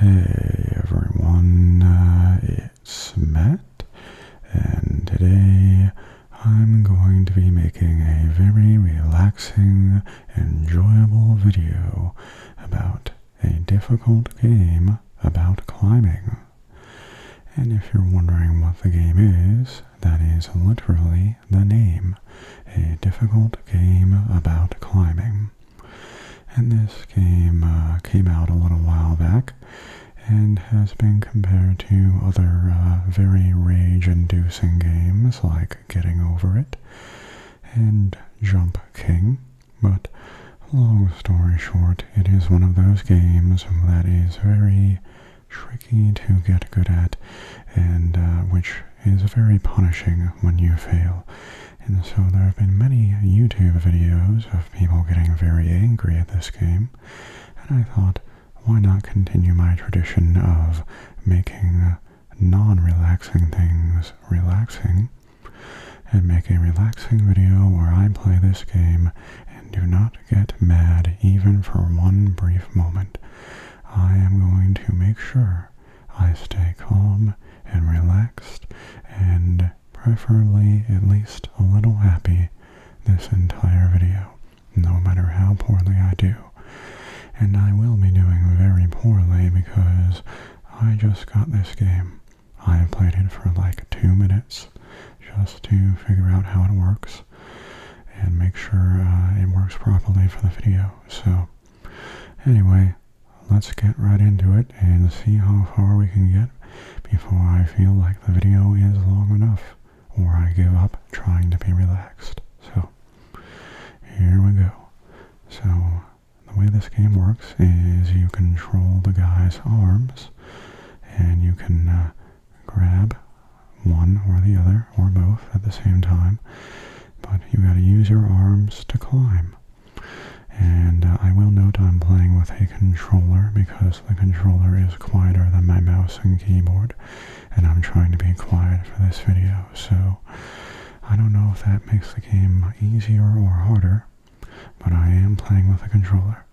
Hey everyone, it's Matt, and today I'm going to be making a very relaxing, enjoyable video about a difficult game about climbing. And if you're wondering what the game is, that is literally the name, a difficult game about climbing. And this game came out a little while back and has been compared to other very rage-inducing games like Getting Over It and Jump King. But long story short, it is one of those games that is very tricky to get good at and which is very punishing when you fail. And so there have been many YouTube videos of people getting very angry at this game, and I thought, why not continue my tradition of making non-relaxing things relaxing, and make a relaxing video where I play this game and do not get mad even for one brief moment. I am going to make sure I stay calm and relaxed and preferably at least a little happy this entire video, no matter how poorly I do. And I will be doing very poorly because I just got this game. I have played it for like 2 minutes just to figure out how it works and make sure it works properly for the video. So anyway, let's get right into it and see how far we can get before I feel like the video is long enough or I give up trying to be relaxed. So here we go. So the way this game works is you control the guy's arms and you can grab one or the other or both at the same time, but you gotta use your arms to climb. And I will note I'm playing with a controller because the controller is quieter than my mouse and keyboard, and I'm trying to be quiet for this video, so I don't know if that makes the game easier or harder, but I am playing with a controller.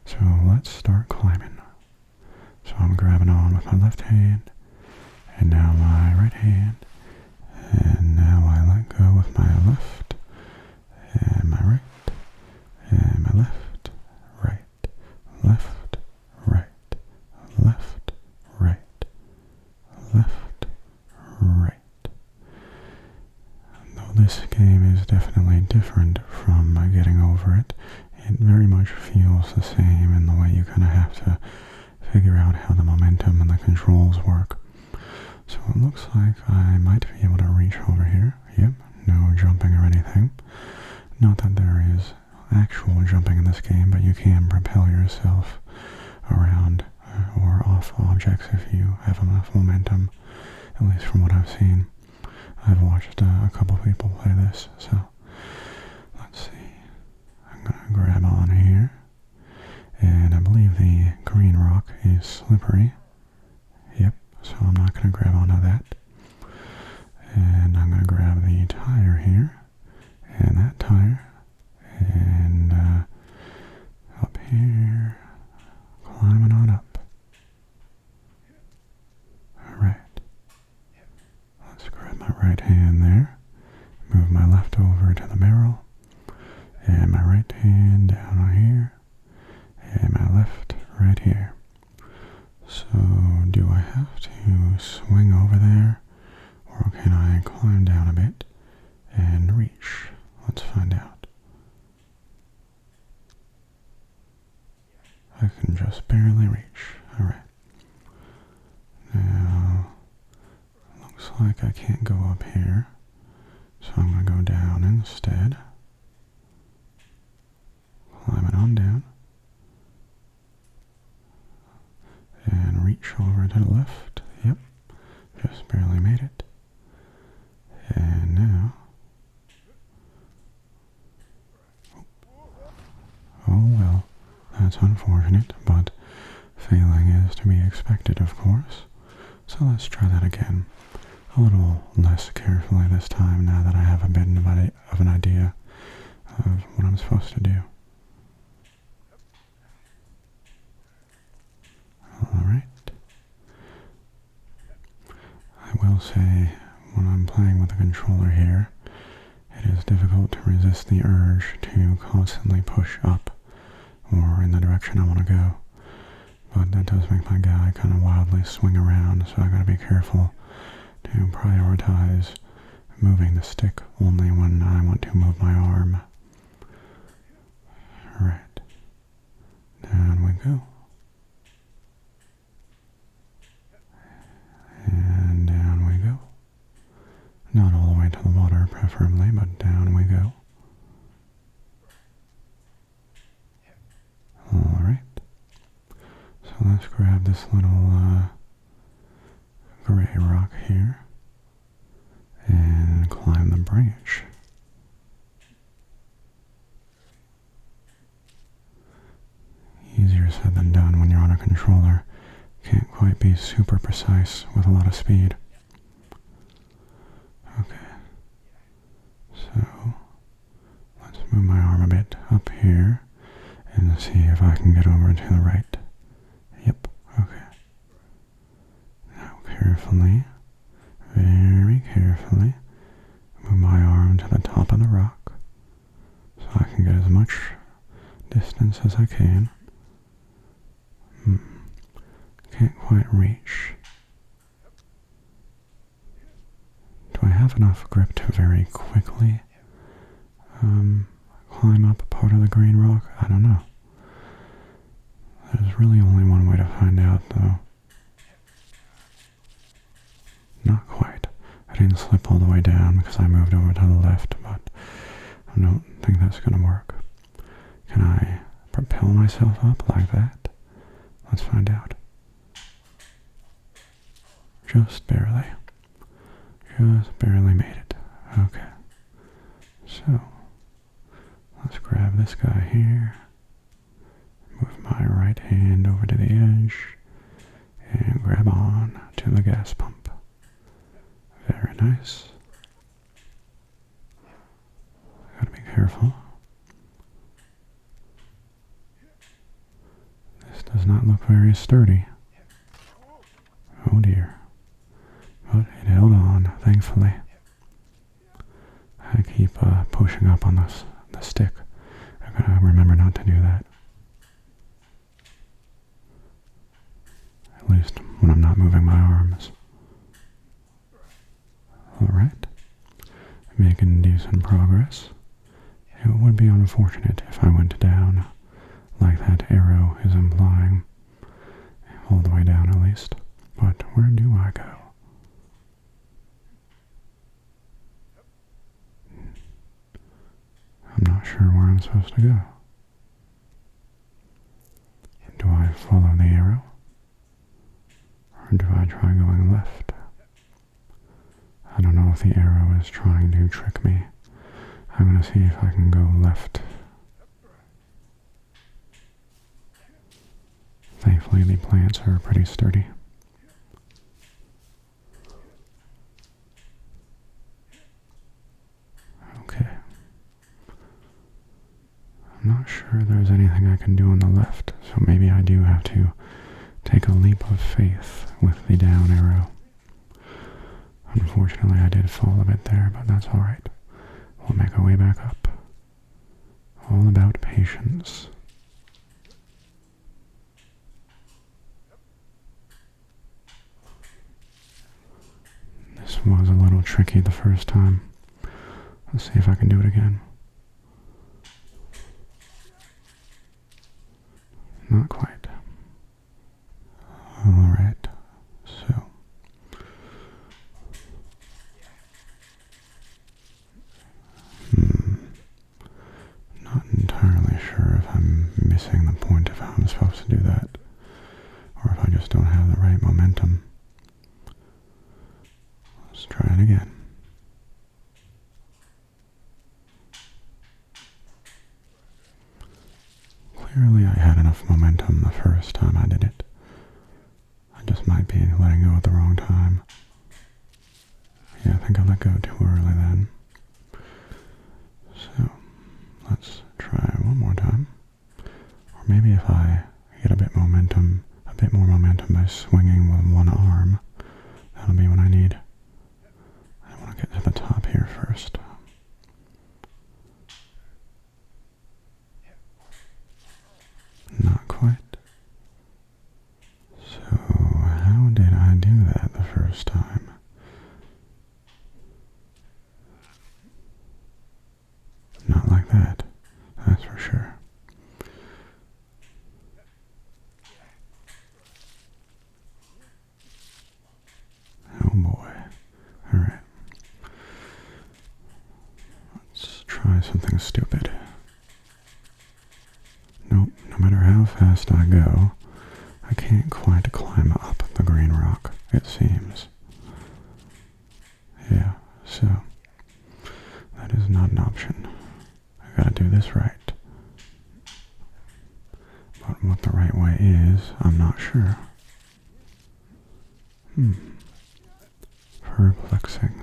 So let's start climbing. So I'm grabbing on with my left hand, and now my right hand, and now I let go with my left, and my right, and my left, right, left, right, left, right, left, right. Though this game is definitely different from Getting Over It, it very much feels the same in the way you kind of have to figure out how the momentum and the controls work. So it looks like I might be able to reach over here. Yep, no jumping or anything. Not that there is actual jumping in this game, but you can propel yourself around or off objects if you have enough momentum, at least from what I've seen. I've watched a couple people play this, so let's see. I'm gonna grab on here, and I believe the green rock is slippery. Yep, so I'm not gonna grab onto that. And I'm gonna grab the tire here, and that tire, and up here, climbing on up. Alright, let's grab my right hand there, move my left over to the barrel, and my right hand down on here, and my left right here. So do I have to swing over there, or can I climb down a bit and reach? Let's find out. I can just barely reach. Alright. Now, looks like I can't go up here, so I'm going to go down instead. Climbing on down. And reach over to the left. Yep, just barely made it. And now, oh well, that's unfortunate, but failing is to be expected, of course. So let's try that again, a little less carefully this time now that I have a bit of an idea of what I'm supposed to do. Alright. say when I'm playing with the controller here, it is difficult to resist the urge to constantly push up or in the direction I want to go. But that does make my guy kind of wildly swing around, so I gotta be careful to prioritize moving the stick only when I want to move my arm. Right. Down we go. And down we go. Not all the way to the water, preferably, but down we go. Alright. So let's grab this little gray rock here and climb the branch. Easier said than done when you're on a controller. Can't quite be super precise with a lot of speed. Okay. So, let's move my arm a bit up here and see if I can get over to the right. Yep, okay. Now carefully, very carefully, move my arm to the top of the rock so I can get as much distance as I can. Can't quite reach. Do I have enough grip to very quickly climb up a part of the green rock? I don't know. There's really only one way to find out, though. Not quite. I didn't slip all the way down because I moved over to the left, but I don't think that's going to work. Can I propel myself up like that? Let's find out. Just barely. Just barely made it. Okay. So, let's grab this guy here. Move my right hand over to the edge. And grab on to the gas pump. Very nice. Gotta be careful. This does not look very sturdy. Oh dear. But it held on, thankfully. I keep pushing up on the stick. I gotta remember not to do that. At least when I'm not moving my arms. Alright. Making decent progress. It would be unfortunate if I went down, like that arrow is implying. All the way down at least. But where do I go? I'm not sure where I'm supposed to go. Do I follow the arrow? Or do I try going left? I don't know if the arrow is trying to trick me. I'm going to see if I can go left. Thankfully the plants are pretty sturdy. Okay. I'm not sure there's anything I can do on the left, so maybe I do have to take a leap of faith with the down arrow. Unfortunately, I did fall a bit there, but that's alright. We'll make our way back up. All about patience. This was a little tricky the first time. Let's see if I can do it again. Not quite. Alright, so. Not entirely sure if I'm missing the point of how I'm supposed to do that, or if I just don't have the right momentum. Let's try it again. Clearly I had enough momentum the first time I did it. I just might be letting go at the wrong time. Yeah, I think I let go too early then. So, let's try one more time. Or maybe if I get a bit more momentum by swinging with one arm, that'll be what I need. to the top here first. Not quite. So how did I do that the first time? Not like that, that's for sure. Oh boy. Alright. Let's try something stupid. Nope, no matter how fast I go, I can't quite climb up the green rock, it seems. Yeah, so that is not an option. I gotta do this right. But what the right way is, I'm not sure. Perplexing.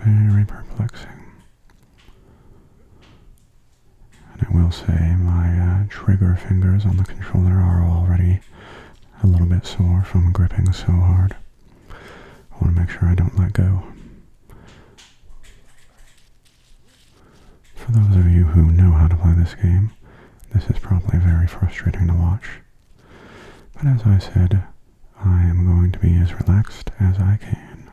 Very perplexing. And I will say my trigger fingers on the controller are already a little bit sore from gripping so hard. I want to make sure I don't let go. For those of you who know how to play this game, this is probably very frustrating to watch. But as I said, I am going to be as relaxed as I can,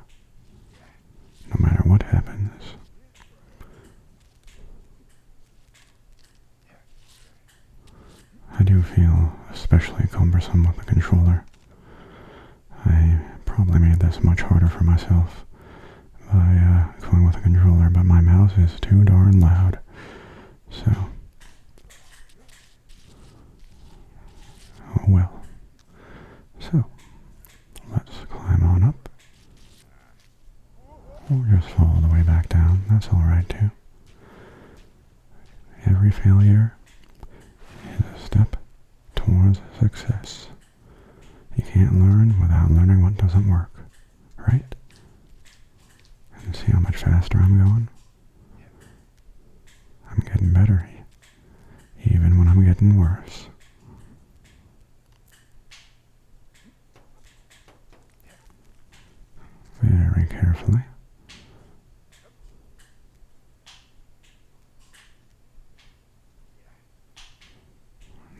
no matter what happens. I do feel especially cumbersome with the controller. I probably made this much harder for myself by going with a controller, but my mouse is too darn loud. So, oh well. So, let's climb on up. Or just fall all the way back down. That's alright too. Every failure is a step towards success. You can't learn without learning what doesn't work, right? And see how much faster I'm going? I'm getting better, even when I'm getting worse. Very carefully.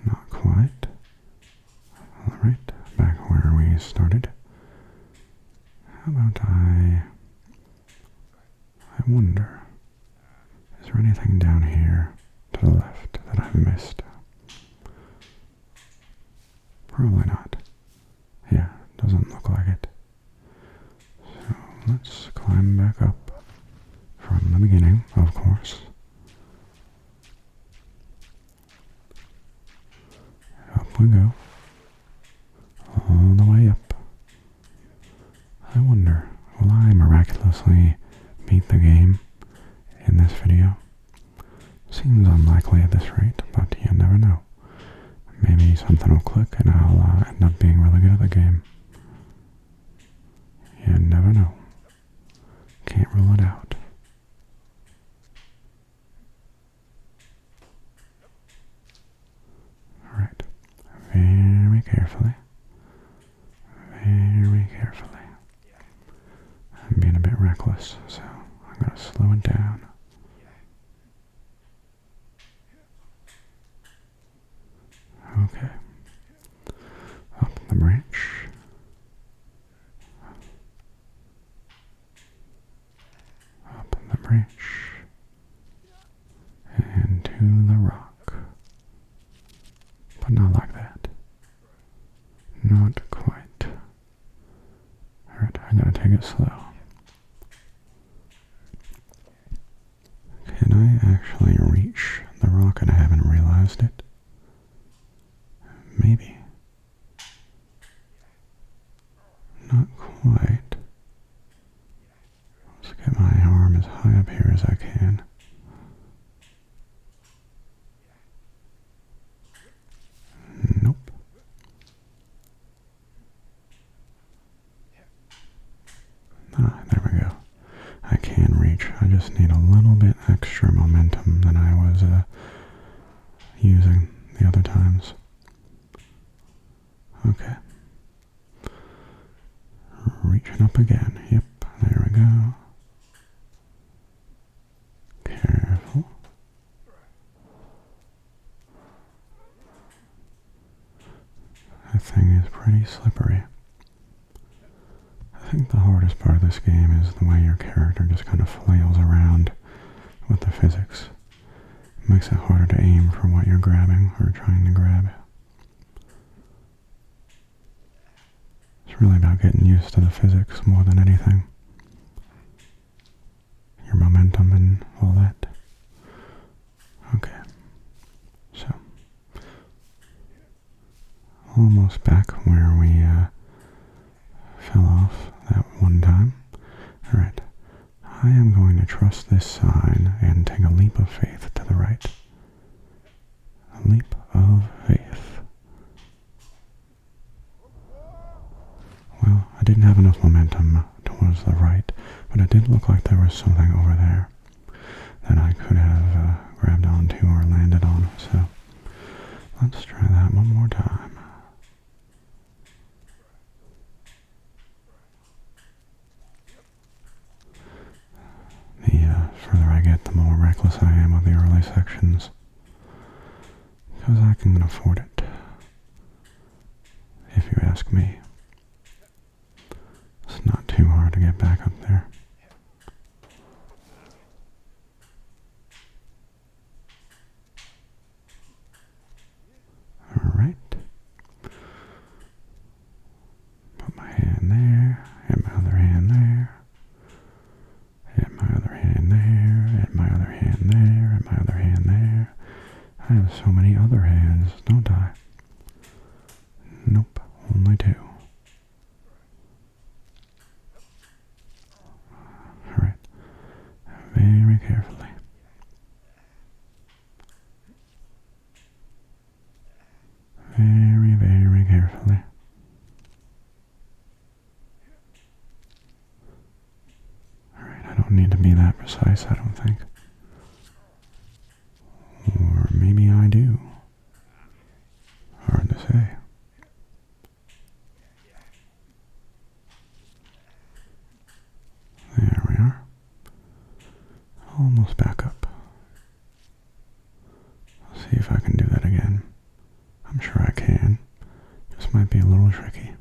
Not quite. Alright, back where we started. How about I wonder, is there anything down here to the left that I've missed? Probably not. Yeah, doesn't look like it. So let's climb back up from the beginning, of course. Up we go. All the way up. I wonder, will I miraculously beat the game in this video? Seems unlikely at this rate, but you never know. Maybe something will click and I'll end up being really good at the game. You never know. Can't rule it out. Alright. Very carefully. Very carefully. I'm being a bit reckless, so I'm going to slow it down. Okay. Up the branch. Up the branch. And to the rock. But not like that. Not quite. Alright, I gotta take it slow. Can I actually reach the rock and I haven't realized it? Maybe. Not quite. Let's get my arm as high up here as I can. Nope. Ah, there we go. I can reach. I just need a little bit extra momentum than I was using the other times. Okay. Reaching up again. Yep. go. Careful. That thing is pretty slippery. I think the hardest part of this game is the way your character just kind of flails around with the physics. It makes it harder to aim for what you're grabbing or trying to grab. It's really about getting used to the physics more than anything. Your momentum and all that. Okay. So, almost back where we fell off that one time. Alright. I am going to trust this sign and take a leap of faith to the right. A leap of faith. Well, I didn't have enough momentum towards the right, but it did look like there was something over there that I could have grabbed onto or landed on, so let's try that one more time. The further I get, the more reckless I am with the early sections, because I can afford it, if you ask me. It's not too hard to get back up there. Alright. Put my hand there, and my other hand there, and my other hand there, and my other hand there, and my other hand there. I have so many other hands, don't I? Nope, only two. Alright. Very carefully. Very, very carefully. Alright, I don't need to be that precise, I don't think. Or maybe I do. Hard to say. There we are. Almost back up. I'll see if I can do that again. I'm sure I can. This might be a little tricky.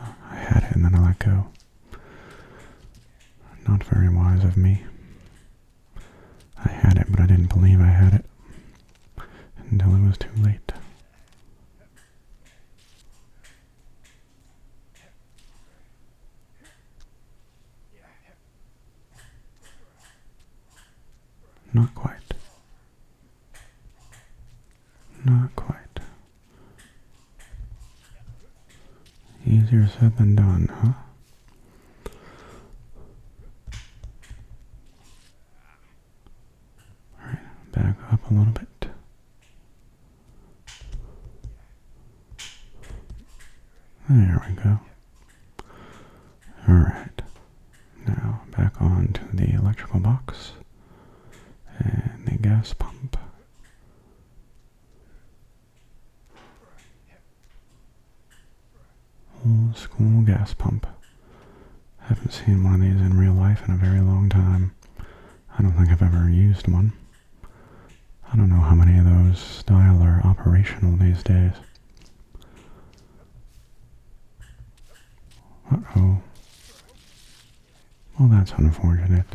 Oh, I had it and then I let go. Not very wise of me. I had it, but I didn't believe I had it until it was too late. Not quite. Not quite. Easier said than done, huh? Alright, back up a little bit. There we go. Alright. Now back on to the electrical box and the gas pump. Old school gas pump. Haven't seen one of these in real life in a very long time. I don't think I've ever used one. I don't know how many of those style are operational these days. Uh-oh. Well, that's unfortunate.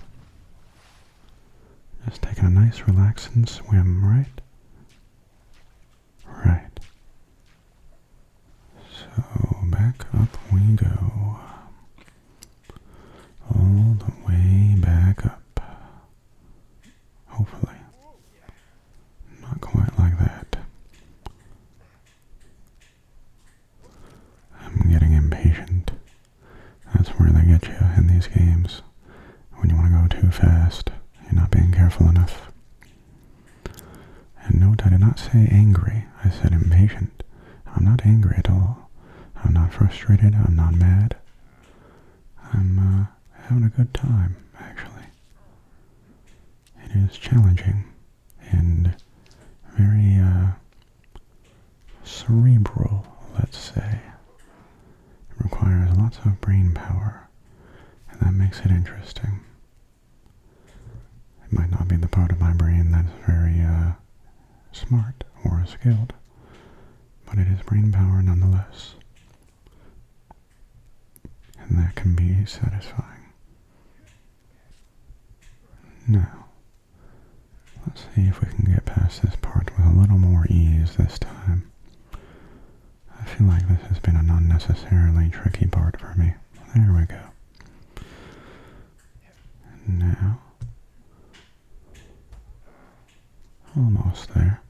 Just taking a nice relaxing swim, right? Right. So, back up we go. All the way back up. Hopefully. Not quite like that. I'm getting impatient. That's where they get you in these games. When you want to go too fast, you're not being careful enough. And note, I did not say angry. I said impatient. I'm not angry at all. I'm not frustrated. I'm not mad. I'm having a good time, actually. It is challenging and very cerebral, let's say. It requires lots of brain power, and that makes it interesting. It might not be the part of my brain that's very smart or skilled, but it is brain power nonetheless, and that can be satisfying. Now, let's see if we can get past this part with a little more ease this time. I feel like this has been an unnecessarily tricky part for me. There we go. And now, almost there.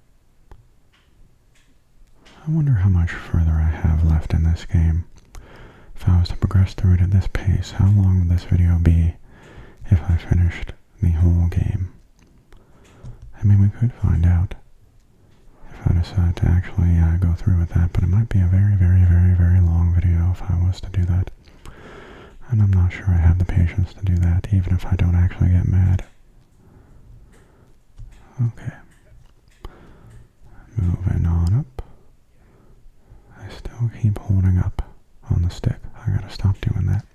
I wonder how much further I have left in this game. If I was to progress through it at this pace, how long would this video be if I finished the whole game? I mean, we could find out if I decide to actually go through with that, but it might be a very, very, very, very long video if I was to do that. And I'm not sure I have the patience to do that, even if I don't actually get mad. Okay. Moving on up. I still keep holding up on the stick. I gotta stop doing that.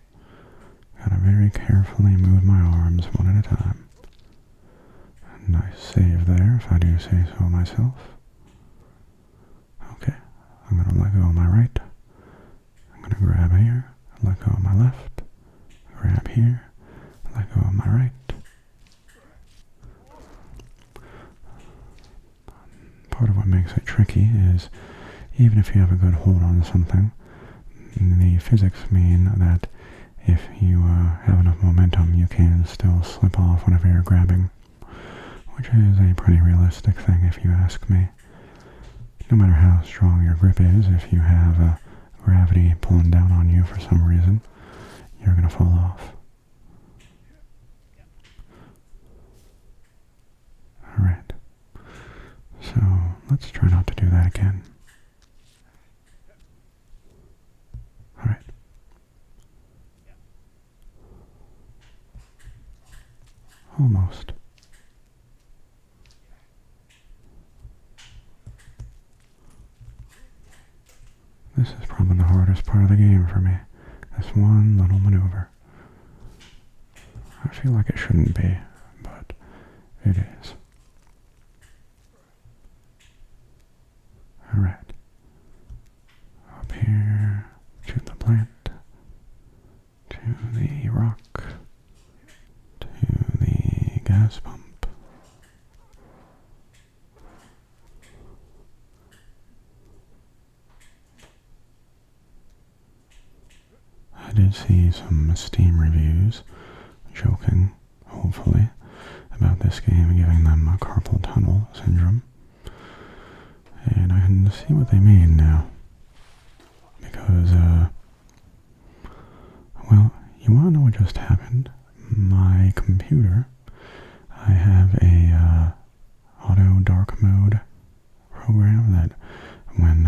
Gotta very carefully move my arms one at a time. Nice save there, if I do say so myself. Okay, I'm gonna let go of my right. I'm gonna grab here, let go of my left. Grab here, let go of my right. Part of what makes it tricky is, even if you have a good hold on something, the physics mean that if you have enough momentum, you can still slip off whenever you're grabbing, which is a pretty realistic thing if you ask me. No matter how strong your grip is, if you have gravity pulling down on you for some reason, you're going to fall off. Alright, so let's try not to do that again. Alright. Almost. This is probably the hardest part of the game for me. This one little maneuver. I feel like it shouldn't be, but it is. Alright. Up here, to the plant, to the rock, to the gas pump. I did see some Steam reviews joking, hopefully, about this game giving them a carpal tunnel syndrome. And I can see what they mean now. Because, well, you want to know what just happened? My computer, I have a auto dark mode program that when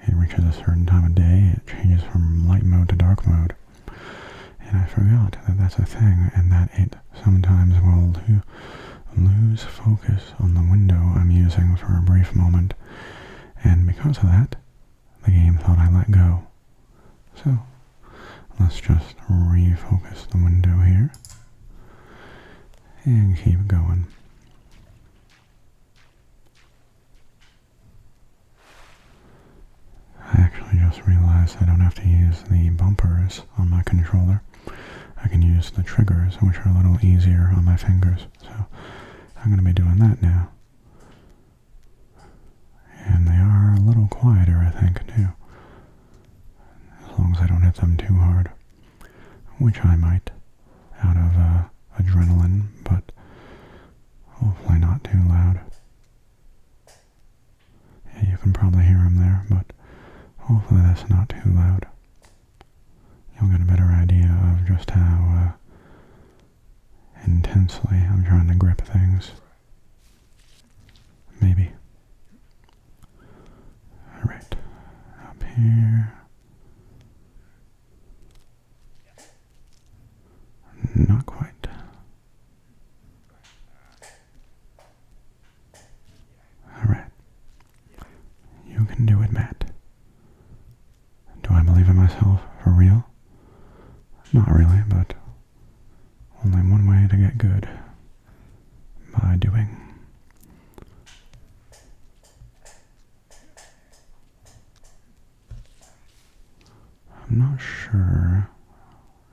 it reaches a certain time of day, it changes from light mode to dark mode. And I forgot that that's a thing, and that it sometimes will lose focus on the window I'm using for a brief moment. And because of that, the game thought I let go. So, let's just refocus the window here, and keep going. I actually just realized I don't have to use the bumpers on my controller. I can use the triggers, which are a little easier on my fingers. So I'm going to be doing that now. And they are a little quieter, I think, too. As long as I don't hit them too hard. Which I might, out of adrenaline, but hopefully not too loud. Yeah, you can probably hear them there, but hopefully that's not too loud. You'll get a better idea of just how intensely I'm trying to grip things. Maybe. Alright, up here. Not quite. Alright. You can do it, Matt. Do I believe in myself? For real? Not really, but only one way to get good. By doing. I'm not sure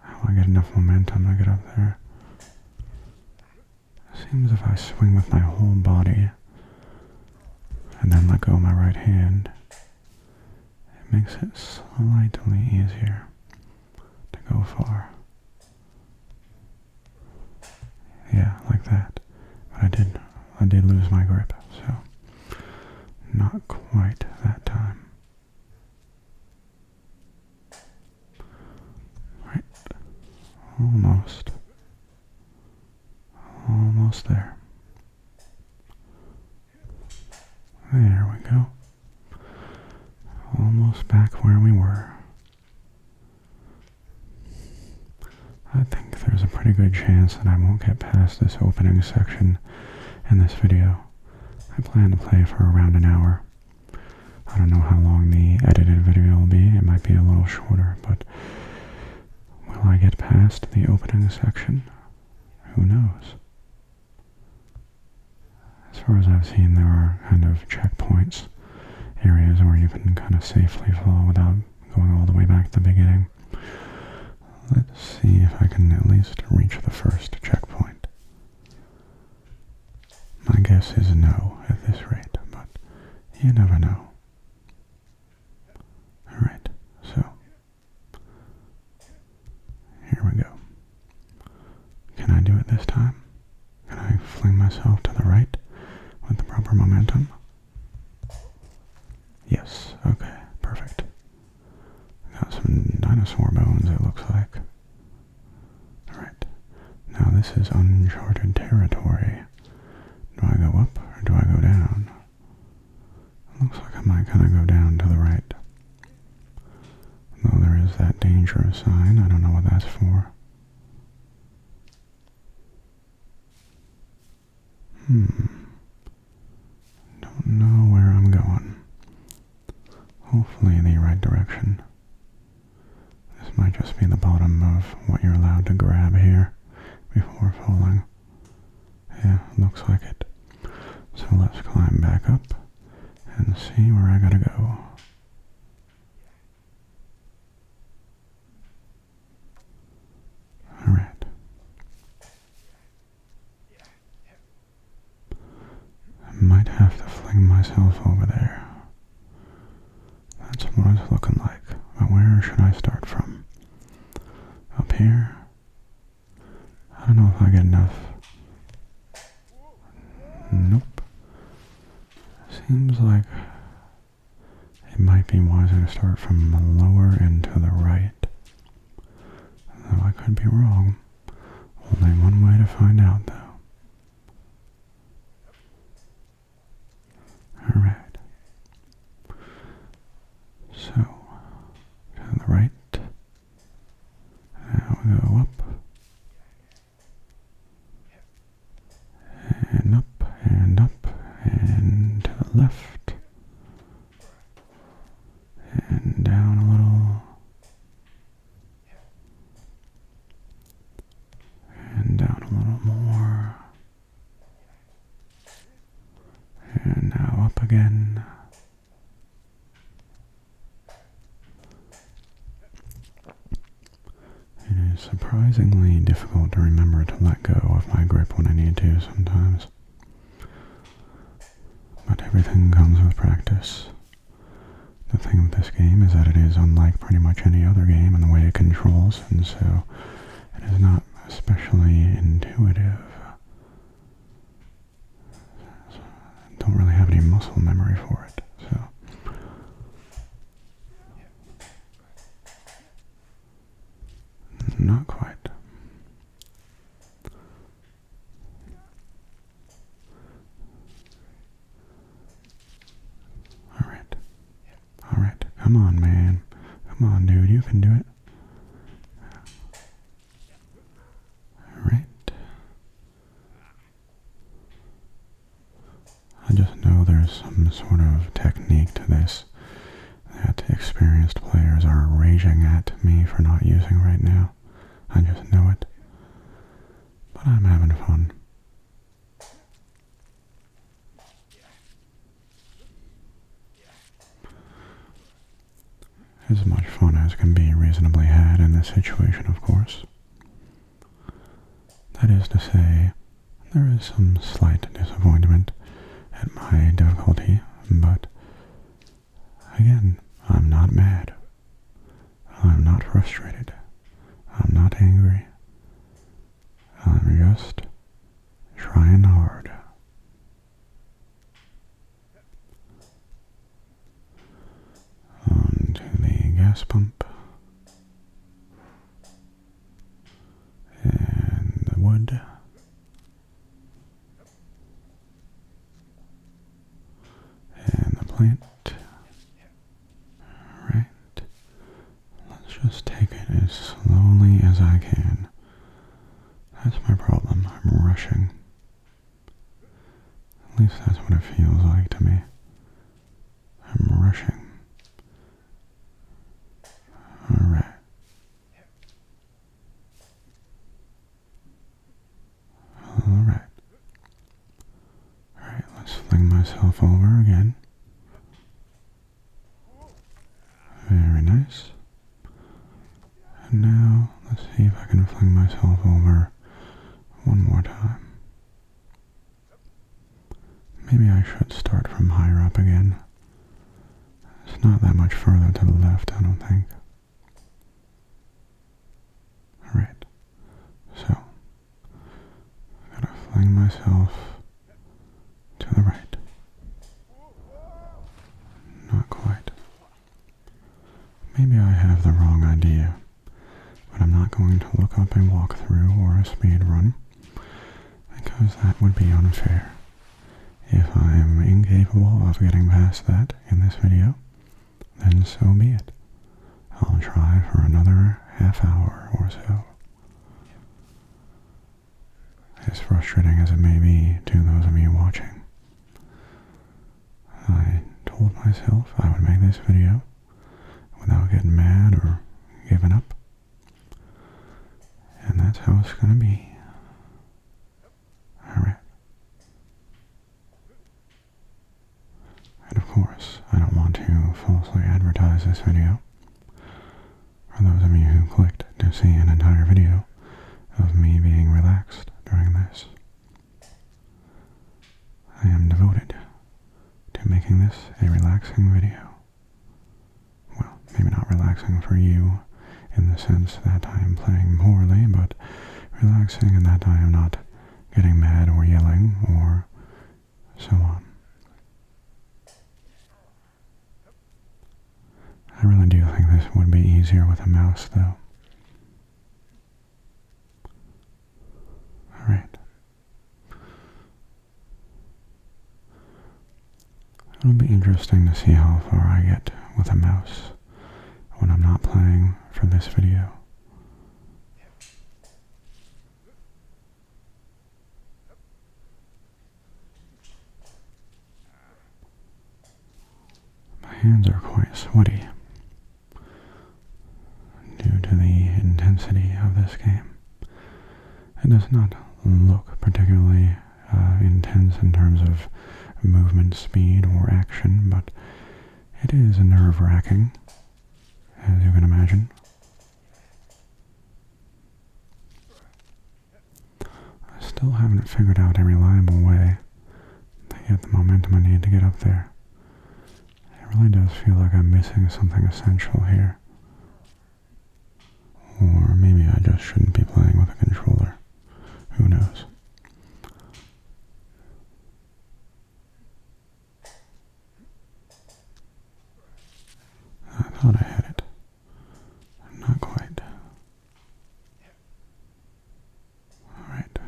how I get enough momentum to get up there. It seems if I swing with my whole body and then let go of my right hand, it makes it slightly easier to go far. Yeah, like that. But I did lose my grip, so not quite that time. Right. Almost. Almost there. There we go. Almost back where we were. I think there's a pretty good chance that I won't get past this opening section in this video. I plan to play for around an hour. I don't know how long the edited video will be. It might be a little shorter, but will I get past the opening section? Who knows? As far as I've seen, there are kind of checkpoints, areas where you can kind of safely fall without going all the way back to the beginning. Let's see if I can at least reach the first checkpoint. My guess is no at this rate, but you never know. Alright, so here we go. Can I do it this time? Can I fling myself to the right with the proper momentum? Yes, okay, perfect. Got some dinosaur bones, it looks like. Alright, now this is uncharted territory. Do I go up or do I go down? It looks like I might kind of go down to the right. Though there is that danger sign, I don't know what that's for. Don't know where I'm going. Hopefully the right direction. This might just be the bottom of what you're allowed to grab here before falling. Yeah, looks like it. So let's climb back up and see where I gotta go. Alright. I might have to fling myself over there. That's what it's looking like. But where should I start from? Up here? I don't know if I get enough. Nope. Seems like it might be wiser to start from the lower and to the right. Though I could be wrong. Only one way to find out, though. Alright. So, to the right. Now we go up. And up, and up, and to the left. And down a little. And down a little more. And now up again. It is surprisingly difficult to remember to let go of my grip when I need to sometimes. But everything comes with practice. The thing with this game is that it is unlike pretty much any other game in the way it controls, and so it is not especially intuitive. I don't really have any muscle memory for it, so. Not quite. Alright. Alright. Come on, man. Come on, dude. You can do it. Alright. I just know there's some sort of technique to this that experienced players are raging at me for not using right now. I just know it. But I'm having fun. As much fun as can be reasonably had in this situation, of course. That is to say, there is some slight disappointment at my difficulty, but again, I'm not mad. I'm not frustrated. I'm not angry. I'm just trying hard. On to the gas pump. And the wood. And the plant. Right. Let's just take it as slowly as I can. That's my problem. I'm rushing. At least that's what it feels like to me. I'm rushing. Alright. Alright. Alright, let's fling myself over again. Very nice. And now, let's see if I can fling myself over one more time. Maybe I should start from higher up again. It's not that much further to the left, I don't think. Alright. So, I gotta fling myself to the right. Not quite. Maybe I have the wrong idea, but I'm not going to look up a walkthrough or a speed run, because that would be unfair. If I am incapable of getting past that in this video, then so be it. I'll try for another half hour or so. As frustrating as it may be to those of you watching, I told myself I would make this video without getting mad or giving up, and that's how it's gonna be. Alright. And of course, I don't want to falsely advertise this video. For those of you who clicked to see an entire video of me being relaxed during this, I am devoted to making this a relaxing video. Well, maybe not relaxing for you in the sense that I am playing poorly, but relaxing in that I am not getting mad or yelling or so on. I really do think this would be easier with a mouse, though. Alright. It'll be interesting to see how far I get with a mouse when I'm not playing for this video. My hands are quite sweaty due to the intensity of this game. It does not look particularly intense in terms of movement speed or action, but it is nerve-wracking, as you can imagine. I still haven't figured out a reliable way to get the momentum I need to get up there. It really does feel like I'm missing something essential here. Or maybe I just shouldn't be playing with a controller. Who knows? I thought I had it. Not quite. Alright.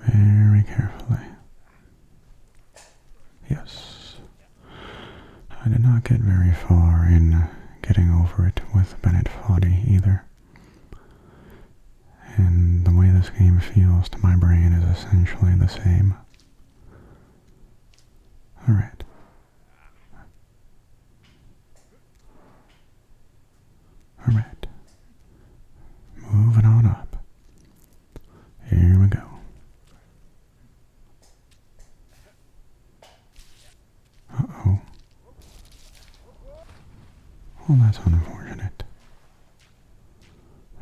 Very carefully. Yes. I did not get very far in getting over it with Bennett Foddy either. And the way this game feels to my brain is essentially the same. Alright. Alright. Well, that's unfortunate.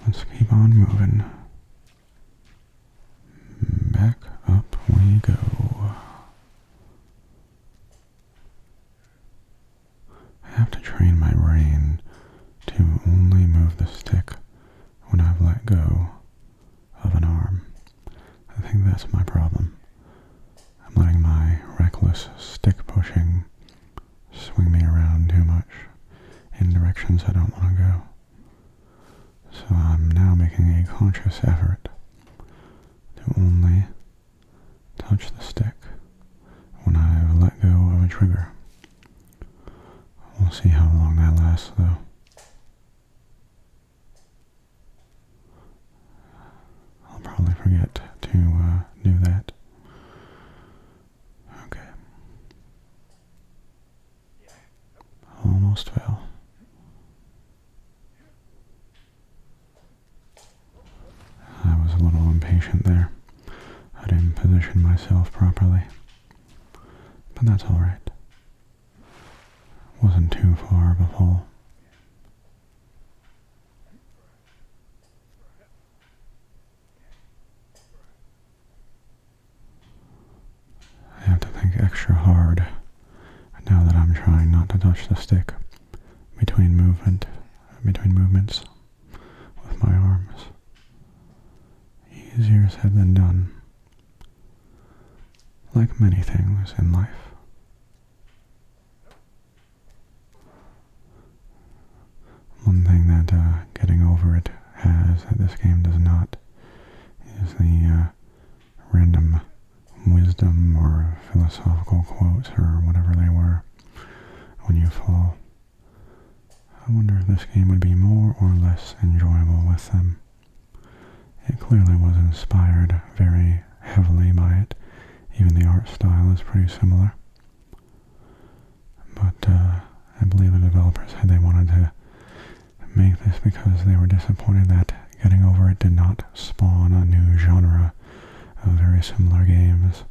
Let's keep on moving. Back up we go. I have to train my brain to only move the stick when I've let go of an arm. I think that's my problem. I'm letting my reckless stick pushing swing me around too much in directions I don't want to go. So I'm now making a conscious effort to only touch the stick when I've let go of a trigger. We'll see how long that lasts, though. I'll probably forget to do that. Okay. Almost fell. I was a little impatient there. I didn't position myself properly. But that's alright. Wasn't too far of a fall. I have to think extra hard now that I'm trying not to touch the stick between movements with my arms. Easier said than done. Like many things in life. One thing that getting over it has that this game does not is the random wisdom or philosophical quotes or whatever they were when you fall. I wonder if this game would be more or less enjoyable with them. It clearly was inspired very heavily by it. Even the art style is pretty similar. But I believe the developers said they wanted to make this because they were disappointed that getting over it did not spawn a new genre of very similar games.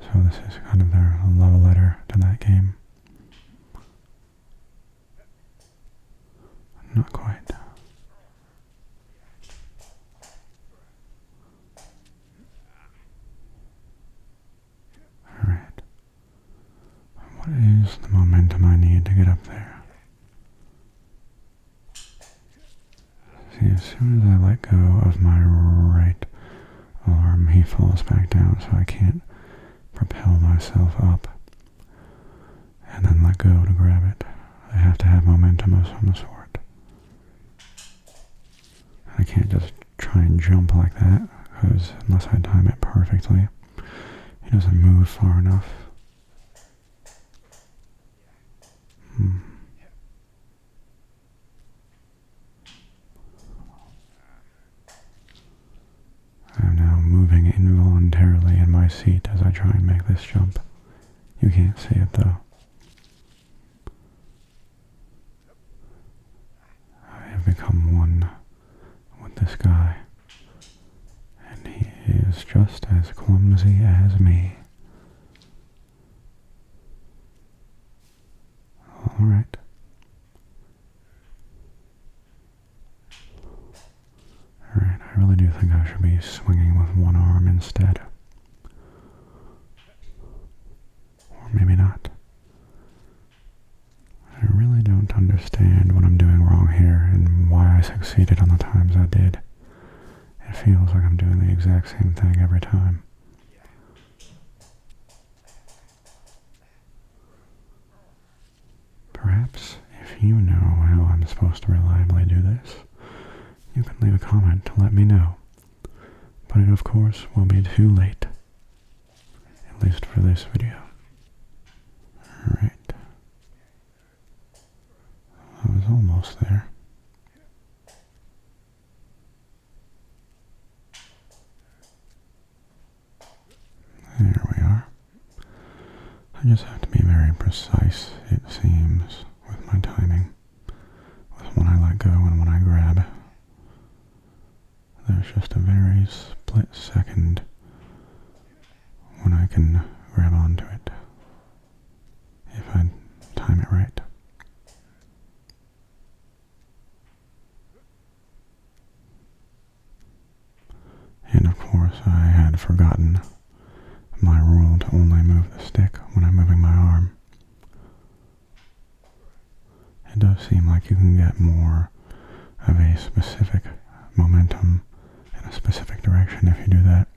So this is kind of their love letter to that game. Not quite. Alright. What is the momentum I need to get up there? See, as soon as I let go of my right arm, he falls back down, so I can't propel myself up and then let go to grab it. I have to have momentum of some sort. I can't just try and jump like that, because unless I time it perfectly, he doesn't move far enough. I'm now moving involuntarily in my seat as I try and make this jump. You can't see it though. I have become one with this guy, and he is just as clumsy as me. Alright. Alright, I really do think I should be swinging with one arm instead. Or maybe not. I really don't understand what I'm doing wrong here and why I succeeded on the times I did. It feels like I'm doing the exact same thing every time. Perhaps if you know how I'm supposed to reliably do this, you can leave a comment to let me know. But it of course will be too late. At least for this video. Alright. I was almost there. There we are. I just have to be very precise, it seems, with my timing. With when I let go and when I grab. There's just a very split second when I can grab onto it. If I time it right. forgotten my rule to only move the stick when I'm moving my arm. It does seem like you can get more of a specific momentum in a specific direction if you do that,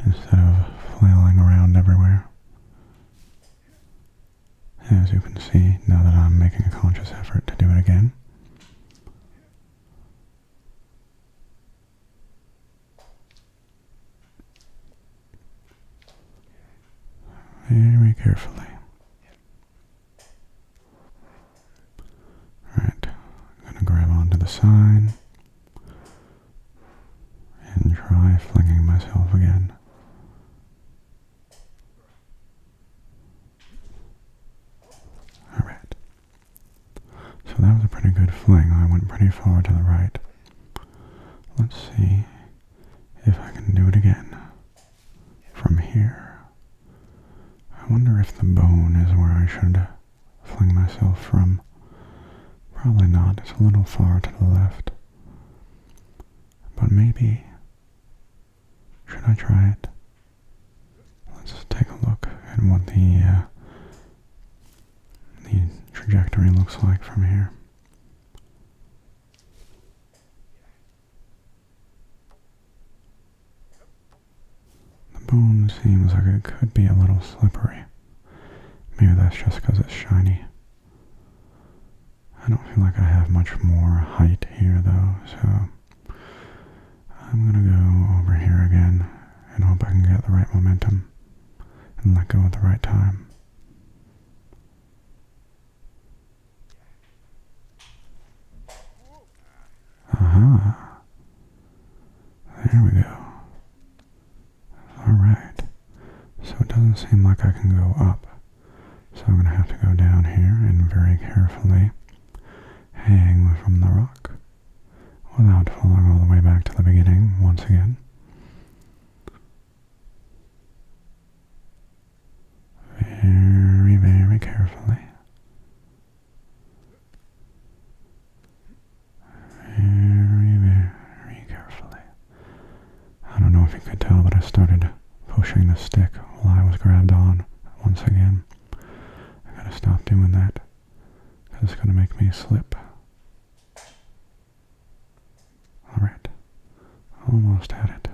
instead of flailing around everywhere. As you can see, now that I'm making a conscious effort to do it again, very carefully. Alright, I'm going to grab onto the sign and try flinging myself again. Alright. So that was a pretty good fling. I went pretty far to the right. Let's see if I can do it again from here. I wonder if the bone is where I should fling myself from. Probably not. It's a little far to the left. But maybe. Should I try it? Let's take a look at what the trajectory looks like from here. The bone seems like it could be a little slippery. Maybe that's just because it's shiny. I don't feel like I have much more height here though, so I'm gonna go over here again and hope I can get the right momentum and let go at the right time. Aha! There we go. Alright. So it doesn't seem like I can go up. So I'm going to have to go down here and very carefully hang from the rock without falling all the way back to the beginning once again. Very, very carefully. Very, very carefully. I don't know if you could tell, but I started pushing the stick while I was grabbed on once again. I gotta stop doing that, because it's gonna make me slip. Alright, almost had it.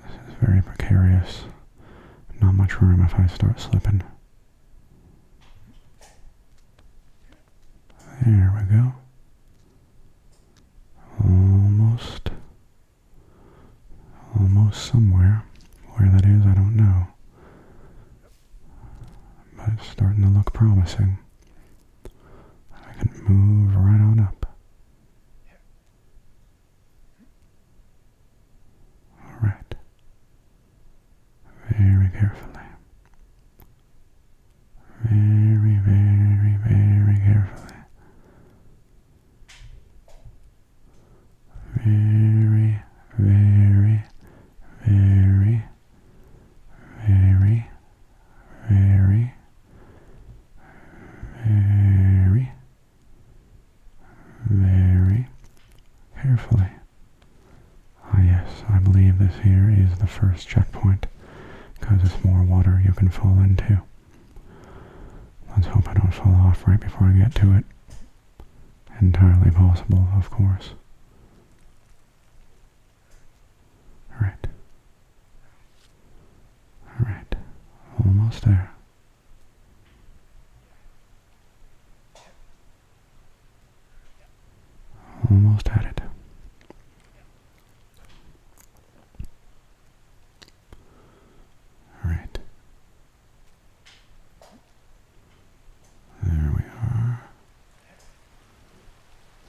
This is very precarious. Not much room if I start slipping. There we go. Almost somewhere. Where that is, I don't know. But it's starting to look promising. I can move right on up. Alright. Very carefully. Very, very, very carefully. Very, very, very, very, very, very, very carefully. Ah yes, I believe this here is the first checkpoint, because it's more water you can fall into. Let's hope I don't fall off right before I get to it. Entirely possible, of course. Alright. Alright. Almost there. Almost had it. Alright. There we are.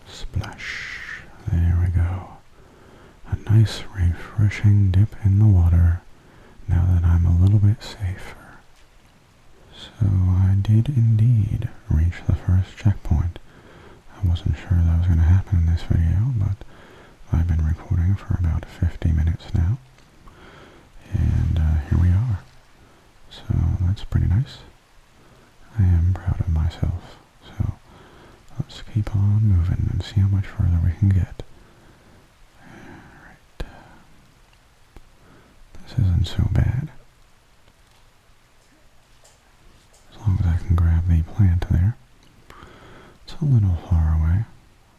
Splash. There we go. A nice refreshing dip in the water now that I'm a little bit safer. So I did indeed reach the first checkpoint. I wasn't sure that was going to happen in this video, but I've been recording for about 50 minutes now. And here we are. So that's pretty nice. I am proud of myself. So let's keep on moving and see how much further we can get. little far away,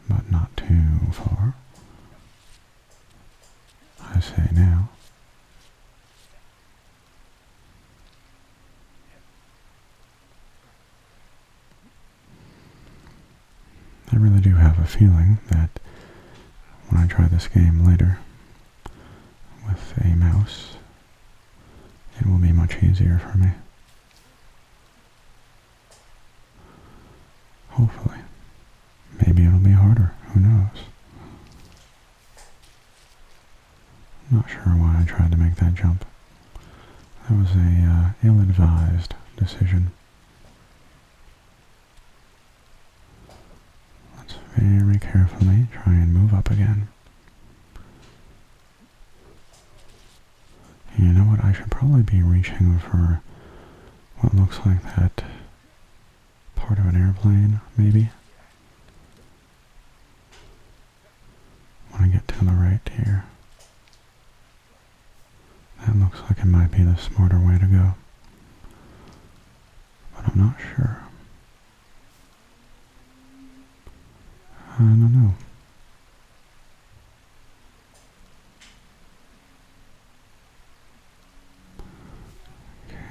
but not too far. I say now. I really do have a feeling that when I try this game later with a mouse, it will be much easier for me. Hopefully. Maybe it'll be harder. Who knows? I'm not sure why I tried to make that jump. That was a ill-advised decision. Let's very carefully try and move up again. You know what? I should probably be reaching for what looks like that part of an airplane, maybe. When I get to the right here. That looks like it might be the smarter way to go. But I'm not sure. I don't know.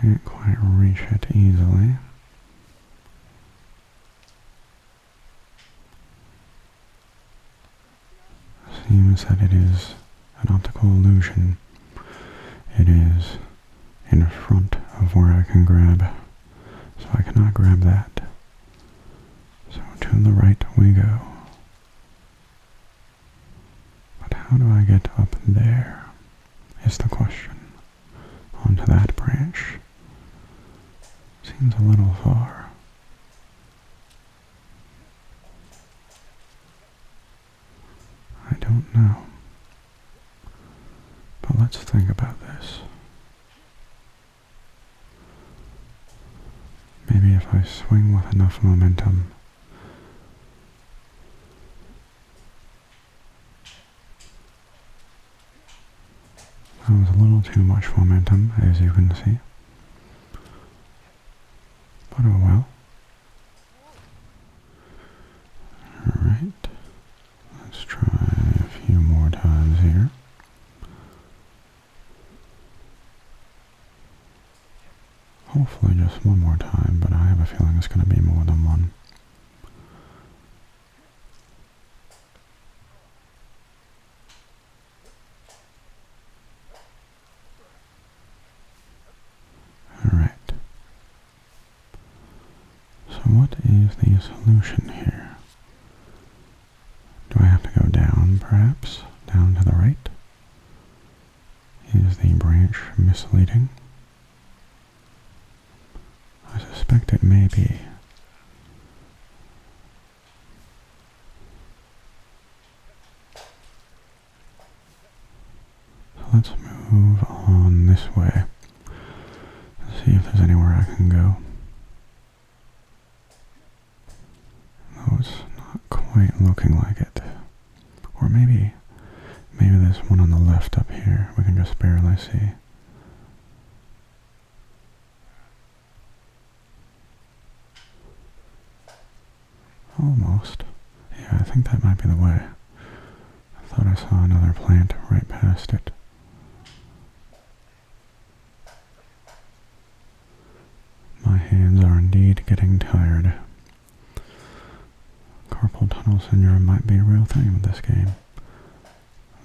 Can't quite reach it easily. Seems that it is an optical illusion. It is in front of where I can grab, so I cannot grab that. So to the right we go. But how do I get up there, is the question. Onto that branch. Seems a little far. I don't know. But let's think about this. Maybe if I swing with enough momentum, that was a little too much momentum, as you can see. But oh well. Alright. Let's try a few more times here. Hopefully just one more time, but I have a feeling it's going to be more than one. Alright. So what is the solution here? Do I have to go down, perhaps? Down to the right? Is the branch misleading? I suspect it may be. So let's move on this way. See if there's anywhere I can go. Though it's not quite looking like it. Or maybe there's one on the left up here we can just barely see. Almost. Yeah, I think that might be the way. I thought I saw another plant right past it. My hands are indeed getting tired. Carpal tunnel syndrome might be a real thing with this game.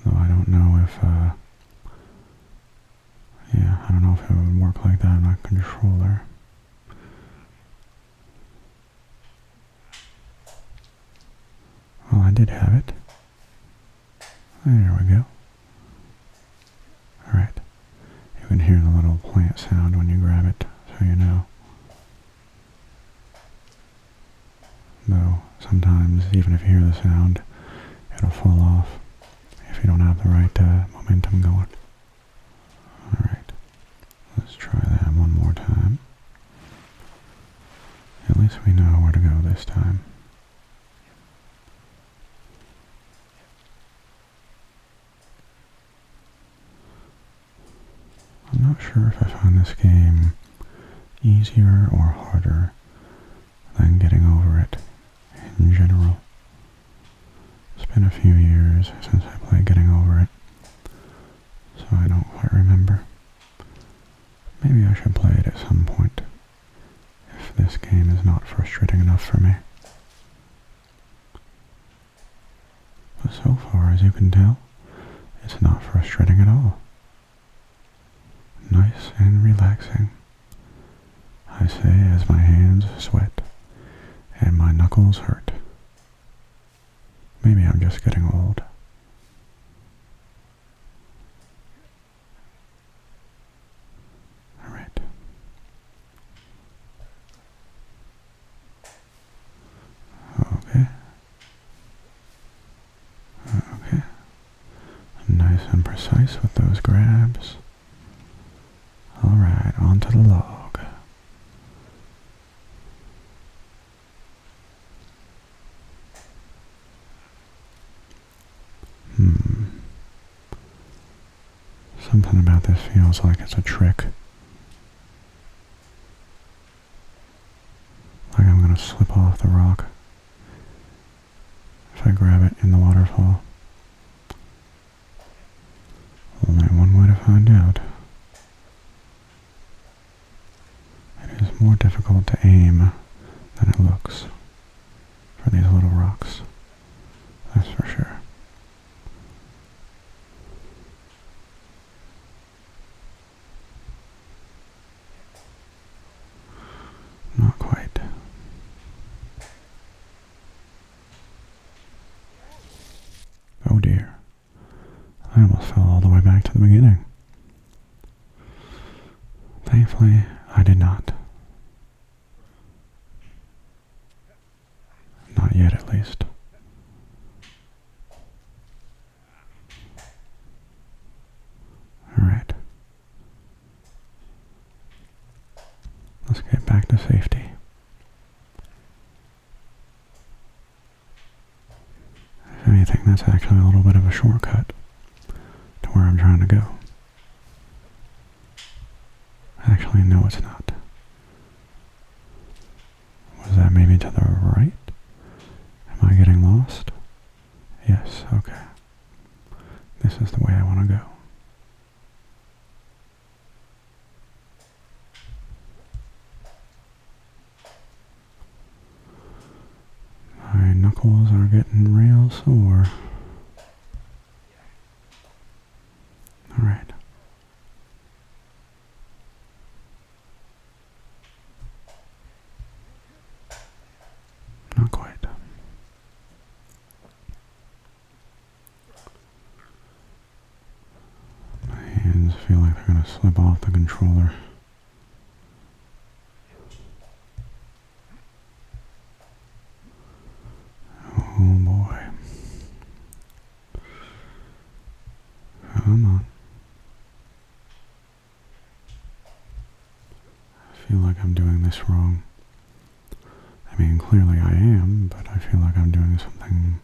Though I don't know if, I don't know if it would work like that on a controller. Well, I did have it. There we go. Alright. You can hear the little plant sound when you grab it, so you know. Though, sometimes, even if you hear the sound, it'll fall off if you don't have the right momentum going. Alright. Let's try that one more time. At least we know where to go this time. I'm not sure if I find this game easier or harder than getting over it in general. It's been a few years since I played Getting Over It, so I don't quite remember. Maybe I should play it at some point, if this game is not frustrating enough for me. But so far, as you can tell, it's not frustrating at all. Nice and relaxing, I say as my hands sweat and my knuckles hurt. Maybe I'm just getting old. Alright. Okay. Okay. Nice and precise with those grabs. Alright, onto the log. Something about this feels like it's a trick. Like I'm gonna slip off the rock if I grab it in the waterfall. Only one way to find out. It is more difficult to aim than it looks for these little rocks. That's for sure. Not quite. Oh dear. I almost fell all the way back to the beginning. Thankfully, I did not. Not yet, at least. Alright. Let's get back to safety. If anything, that's actually a little bit of a shortcut to where I'm trying to go. Actually, no, it's not. Was that maybe to the right? Am I getting lost? Yes, okay. This is the way I want to go. My knuckles are getting real sore. Alright. Not quite. My hands feel like they're going to slip off the controller. Oh boy. Come on. I feel like I'm doing this wrong. I mean, clearly I am, but I feel like I'm doing something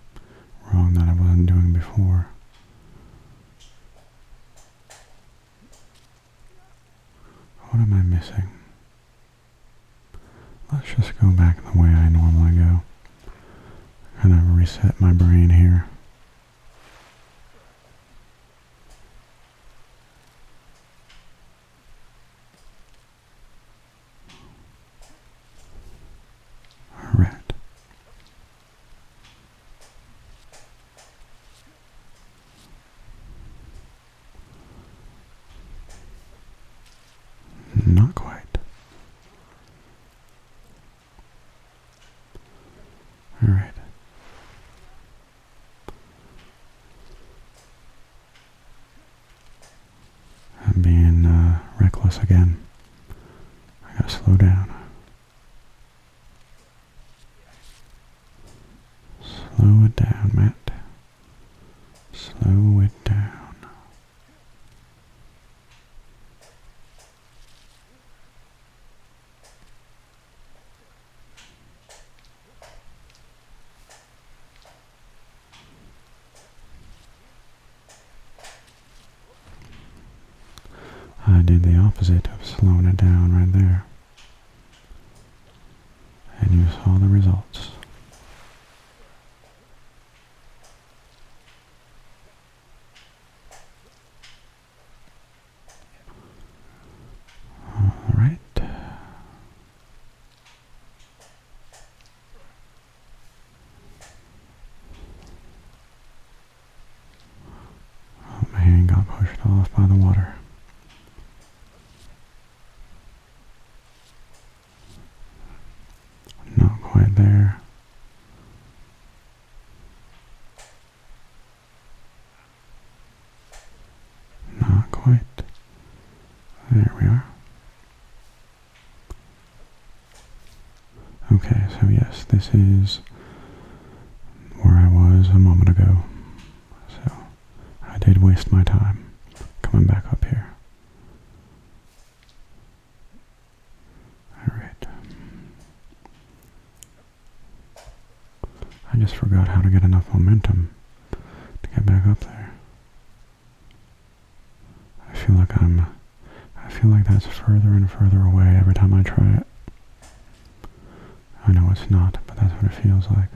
wrong that I wasn't doing before. What am I missing? Let's just go back the way I normally go. Kind of reset my brain here. Alright. Not quite. Alright. I'm being reckless again. I gotta slow down. Slow it down, Matt. Slow it down. I did the opposite of slowing it down right there. And you saw the results. quite. There we are. Okay, so yes, this is where I was a moment ago. So I did waste my time coming back up here. Alright. I just forgot how to get enough momentum to get back up there. I feel like that's further and further away every time I try it. I know it's not, but that's what it feels like.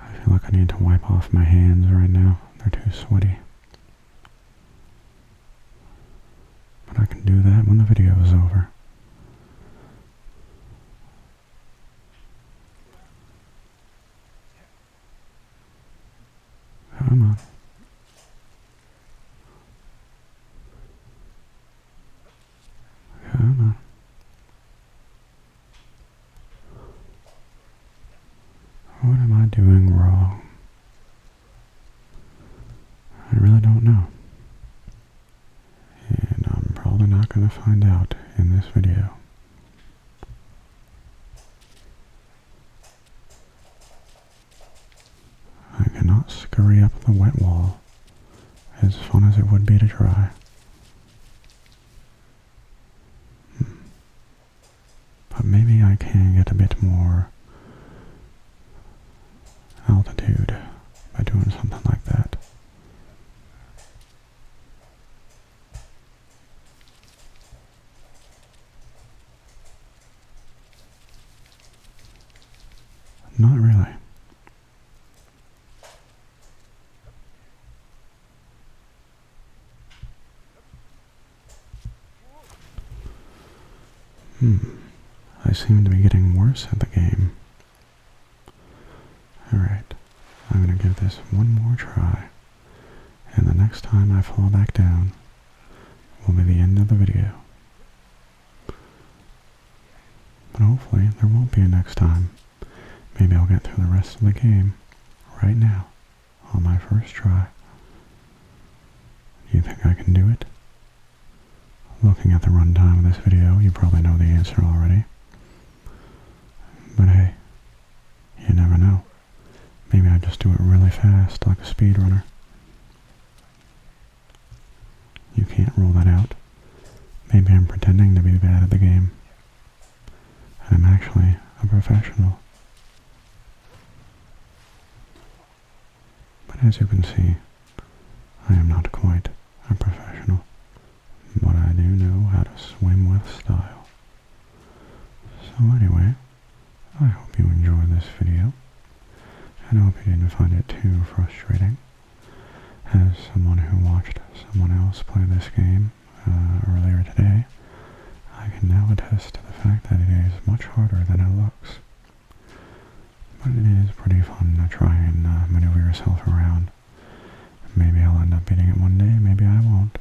I feel like I need to wipe off my hands right now. They're too sweaty. But I can do that when the video is over. Come on. Come on. What am I doing wrong? I really don't know. And I'm probably not going to find out in this video. I cannot scurry up the wet wall, as fun as it would be to try. But maybe I can get a bit more altitude by doing something like that. Not really. I seem to be getting worse at the game. Alright, I'm going to give this one more try, and the next time I fall back down will be the end of the video. But hopefully there won't be a next time. Maybe I'll get through the rest of the game right now on my first try. Do you think I can do it? Looking at the runtime of this video, you probably know the answer already. But hey, you never know. Maybe I just do it really fast like a speedrunner. You can't rule that out. Maybe I'm pretending to be bad at the game. And I'm actually a professional. But as you can see, I am not quite a professional. But I do know how to swim with style. So anyway, I hope you enjoyed this video, and I hope you didn't find it too frustrating. As someone who watched someone else play this game earlier today, I can now attest to the fact that it is much harder than it looks. But it is pretty fun to try and maneuver yourself around. Maybe I'll end up beating it one day, maybe I won't.